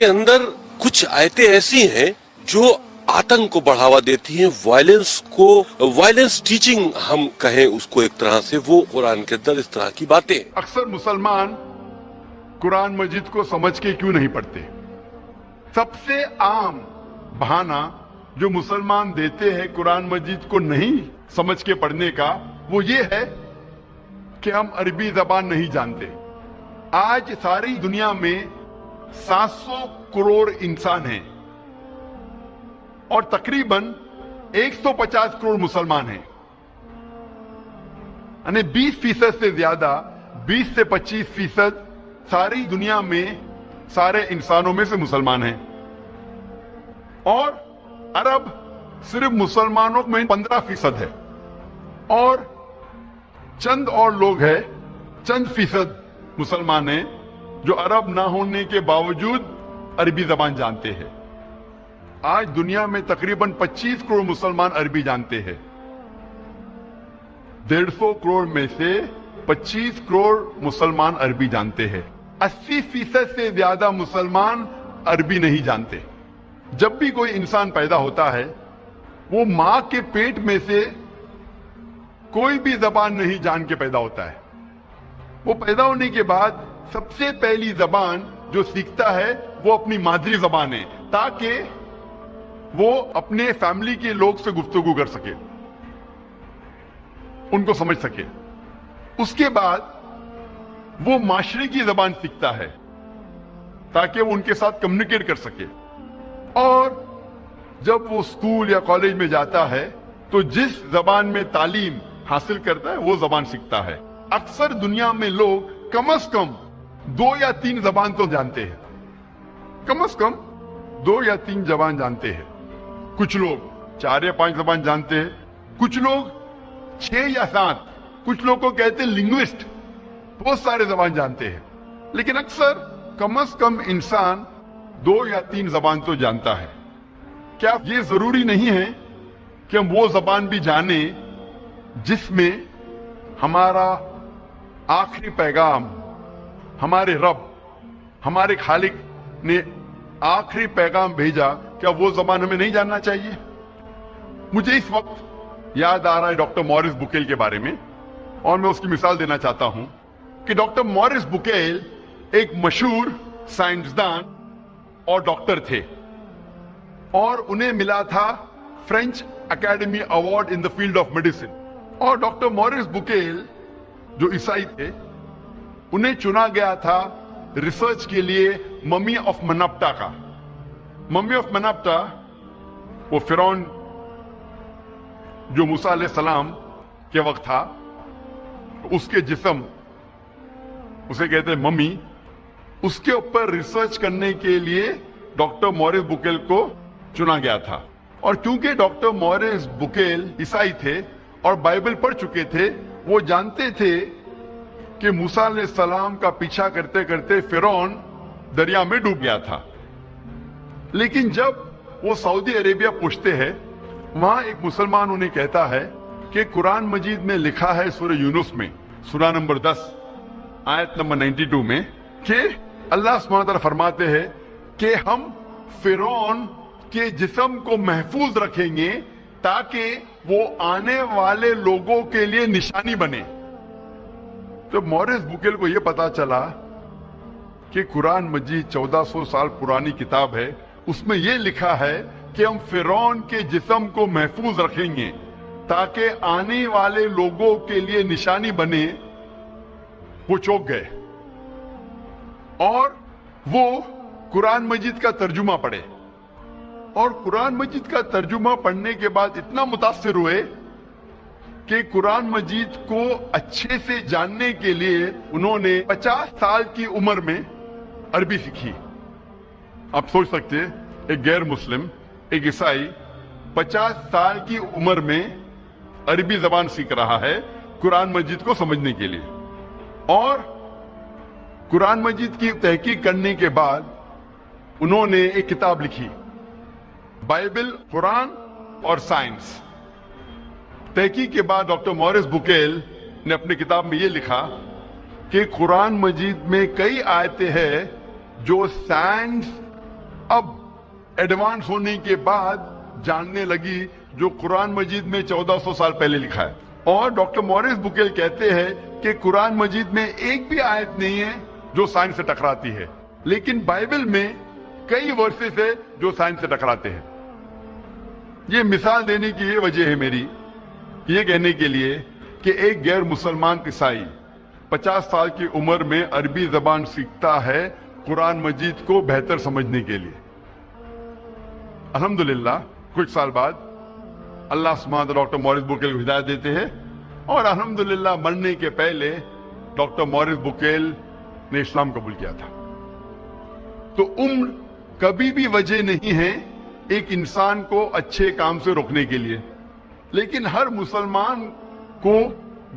के अंदर कुछ आयतें ऐसी हैं जो आतंक को बढ़ावा देती हैं, वायलेंस टीचिंग हम कहें उसको एक तरह से, वो कुरान के अंदर इस तरह की बातें। अक्सर मुसलमान कुरान मजीद को समझ के क्यों नहीं पढ़ते? सबसे आम बहाना जो मुसलमान देते हैं कुरान मजीद को नहीं समझ के पढ़ने का, वो ये है कि हम अरबी जबान नहीं जानते। आज सारी दुनिया में 700 करोड़ इंसान हैं और तकरीबन 150 करोड़ मुसलमान हैं, यानी 20% से ज्यादा, 20 से 25% सारी दुनिया में सारे इंसानों में से मुसलमान हैं। और अरब सिर्फ मुसलमानों में 15% है और चंद और लोग हैं, चंद फीसद मुसलमान हैं जो अरब ना होने के बावजूद अरबी जबान जानते हैं। आज दुनिया में तकरीबन 25 करोड़ मुसलमान अरबी जानते हैं। 150 करोड़ में से 25 करोड़ मुसलमान अरबी जानते हैं। 80% से ज्यादा मुसलमान अरबी नहीं जानते। जब भी कोई इंसान पैदा होता है, वो मां के पेट में से कोई भी जबान नहीं जान के पैदा होता है। वो पैदा होने के बाद सबसे पहली जबान जो सीखता है वो अपनी मादरी जबान है, ताकि वो अपने फैमिली के लोग से गुफ्तगू कर सके, उनको समझ सके। उसके बाद वो माशरे की जबान सीखता है ताकि वो उनके साथ कम्युनिकेट कर सके। और जब वो स्कूल या कॉलेज में जाता है तो जिस जबान में तालीम हासिल करता है वो जबान सीखता है। अक्सर दुनिया में लोग कम से कम 2 या 3 जबान तो जानते हैं, कम से कम 2 या 3 जबान जानते हैं। कुछ लोग 4 या 5 जबान जानते हैं, कुछ लोग 6 या 7, कुछ लोग को कहते हैं लिंग्विस्ट, बहुत सारे जबान जानते हैं। लेकिन अक्सर कम से कम इंसान 2 या 3 जबान तो जानता है। क्या ये जरूरी नहीं है कि हम वो जबान भी जाने जिसमें हमारा आखिरी पैगाम, हमारे रब, हमारे खालिक ने आखिरी पैगाम भेजा? क्या वो जबान हमें नहीं जानना चाहिए? मुझे इस वक्त याद आ रहा है डॉक्टर मॉरिस बुकेल के बारे में, और मैं उसकी मिसाल देना चाहता हूं कि डॉक्टर मॉरिस बुकेल एक मशहूर साइंसदान और डॉक्टर थे और उन्हें मिला था French academy award in the field of medicine. और डॉक्टर मॉरिस बुकेल जो ईसाई थे, उन्हें चुना गया था रिसर्च के लिए मम्मी ऑफ मनप्टा का। मम्मी ऑफ मनप्टा वो फिरौन जो मूसा अलैहिस्सलाम के वक्त था, उसके जिस्म, उसे कहते हैं मम्मी, उसके ऊपर रिसर्च करने के लिए डॉक्टर मॉरिस बुकेल को चुना गया था। और क्योंकि डॉक्टर मॉरिस बुकेल ईसाई थे और बाइबल पढ़ चुके थे, वो जानते थे कि मूसा अलैहिस्सलाम का पीछा करते करते फिरौन दरिया में डूब गया था। लेकिन जब वो सऊदी अरेबिया पहुंचते हैं, वहां एक मुसलमान उन्हें कहता है कि कुरान मजीद में लिखा है सूरह यूनुस में, सूरह नंबर 10 आयत नंबर 92 में, कि अल्लाह सुब्हानहू व तआला फरमाते हैं कि हम फिरौन के जिस्म को महफूज रखेंगे ताकि वो आने वाले लोगों के लिए निशानी बने। तो मॉरिस बुकेल को यह पता चला कि कुरान मजीद 1400 साल पुरानी किताब है, उसमें यह लिखा है कि हम फिरौन के जिस्म को महफूज रखेंगे ताकि आने वाले लोगों के लिए निशानी बने। वो चौंक गए और वो कुरान मजीद का तर्जुमा पढ़े, और कुरान मजीद का तर्जुमा पढ़ने के बाद इतना मुतासिर हुए कि कुरान मजीद को अच्छे से जानने के लिए उन्होंने 50 साल की उम्र में अरबी सीखी। आप सोच सकते हैं, एक गैर मुस्लिम, एक ईसाई 50 साल की उम्र में अरबी जबान सीख रहा है कुरान मजीद को समझने के लिए। और कुरान मजीद की तहकीक करने के बाद उन्होंने एक किताब लिखी, बाइबल, कुरान और साइंस। तहकीक के बाद डॉक्टर मॉरिस बुकेल ने अपनी किताब में यह लिखा कि कुरान मजीद में कई आयतें हैं जो साइंस अब एडवांस होने के बाद जानने लगी जो कुरान मजीद में 1400 साल पहले लिखा है। और डॉक्टर मॉरिस बुकेल कहते हैं कि कुरान मजीद में एक भी आयत नहीं है जो साइंस से टकराती है, लेकिन बाइबल में कई वर्सेस है जो साइंस से टकराते हैं। ये मिसाल देने की ये वजह है मेरी, ये कहने के लिए कि एक गैर मुसलमान ईसाई 50 साल की उम्र में अरबी जबान सीखता है कुरान मजीद को बेहतर समझने के लिए। अल्हम्दुलिल्लाह कुछ साल बाद अल्लाह सुब्हान डॉक्टर मॉरिस बुकेल को हिदायत देते हैं और अल्हम्दुलिल्लाह मरने के पहले डॉक्टर मॉरिस बुकेल ने इस्लाम कबूल किया था। तो उम्र कभी भी वजह नहीं है एक इंसान को अच्छे काम से रोकने के लिए, लेकिन हर मुसलमान को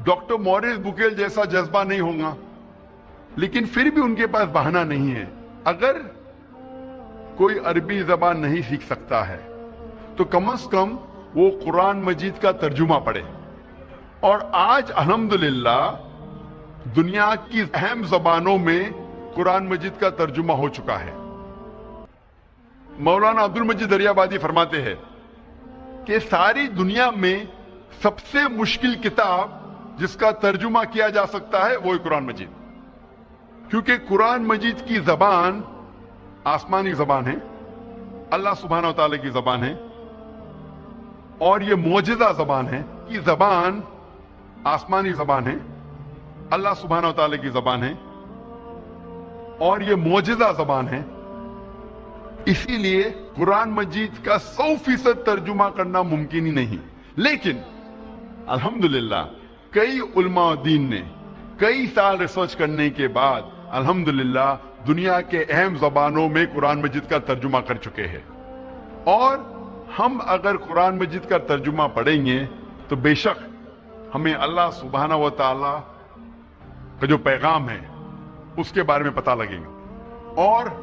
डॉक्टर मॉरिस बुकेल जैसा जज्बा नहीं होगा, लेकिन फिर भी उनके पास बहाना नहीं है। अगर कोई अरबी जबान नहीं सीख सकता है तो कम से कम वो कुरान मजीद का तर्जुमा पढ़े। और आज अल्हम्दुलिल्लाह दुनिया की अहम जबानों में कुरान मजीद का तर्जुमा हो चुका है। मौलाना अब्दुल मजीद दरियाबादी फरमाते हैं कि सारी दुनिया में सबसे मुश्किल किताब जिसका तर्जुमा किया जा सकता है वो है कुरान मजीद, क्योंकि कुरान मजीद की जबान आसमानी जबान है, अल्लाह सुब्हानहू व तआला की जबान है, और ये मौजिज़ा जबान है कि जबान आसमानी जबान है, अल्लाह सुब्हानहू व तआला की जबान है, और ये मौजिज़ा जबान है। इसीलिए कुरान मजीद का 100% तर्जुमा करना मुमकिन ही नहीं। लेकिन अल्हम्दुलिल्लाह कई उलमा दीन ने कई साल रिसर्च करने के बाद अल्हम्दुलिल्लाह दुनिया के अहम जबानों में कुरान मजीद का तर्जुमा कर चुके हैं। और हम अगर कुरान मजीद का तर्जुमा पढ़ेंगे तो बेशक हमें अल्लाह सुब्हानहू व तआला का जो पैगाम है उसके बारे में पता लगेगा। और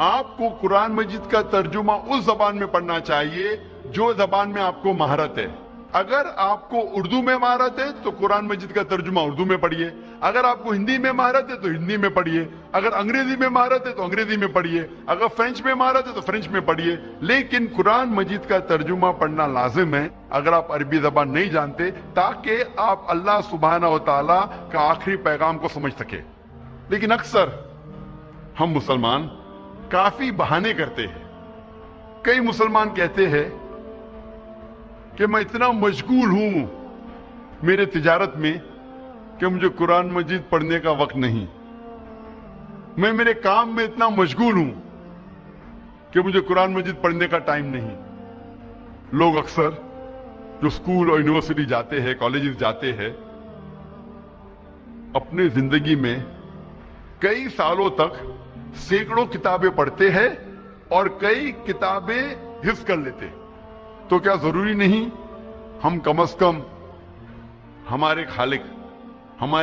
आपको कुरान मजीद का तर्जुमा उस जबान में पढ़ना चाहिए जो जबान में आपको महारत है। अगर आपको उर्दू में महारत है तो कुरान मजीद का तर्जुमा उर्दू में पढ़िए, अगर आपको हिंदी में महारत है तो हिंदी में पढ़िए, अगर अंग्रेजी में महारत है तो अंग्रेजी में पढ़िए, अगर फ्रेंच में महारत है तो फ्रेंच में पढ़िए। लेकिन कुरान मजीद का तर्जुमा पढ़ना लाजिम है अगर आप अरबी जबान नहीं जानते, ताकि आप अल्लाह सुब्हानहू व तआला का आखिरी पैगाम को समझ सके। लेकिन अक्सर हम मुसलमान काफी बहाने करते हैं। कई मुसलमान कहते हैं कि मैं इतना मशगूल हूं मेरे तिजारत में कि मुझे कुरान मजीद पढ़ने का वक्त नहीं, मैं मेरे काम में इतना मशगूल हूं कि मुझे कुरान मजीद पढ़ने का टाइम नहीं। लोग अक्सर जो स्कूल और यूनिवर्सिटी जाते हैं, कॉलेजेस जाते हैं, अपने जिंदगी में कई सालों तक सैकड़ों किताबें पढ़ते हैं और कई किताबें हिफ्ज कर लेते। तो क्या जरूरी नहीं हम कम से कम हमारे खालिक, हमारे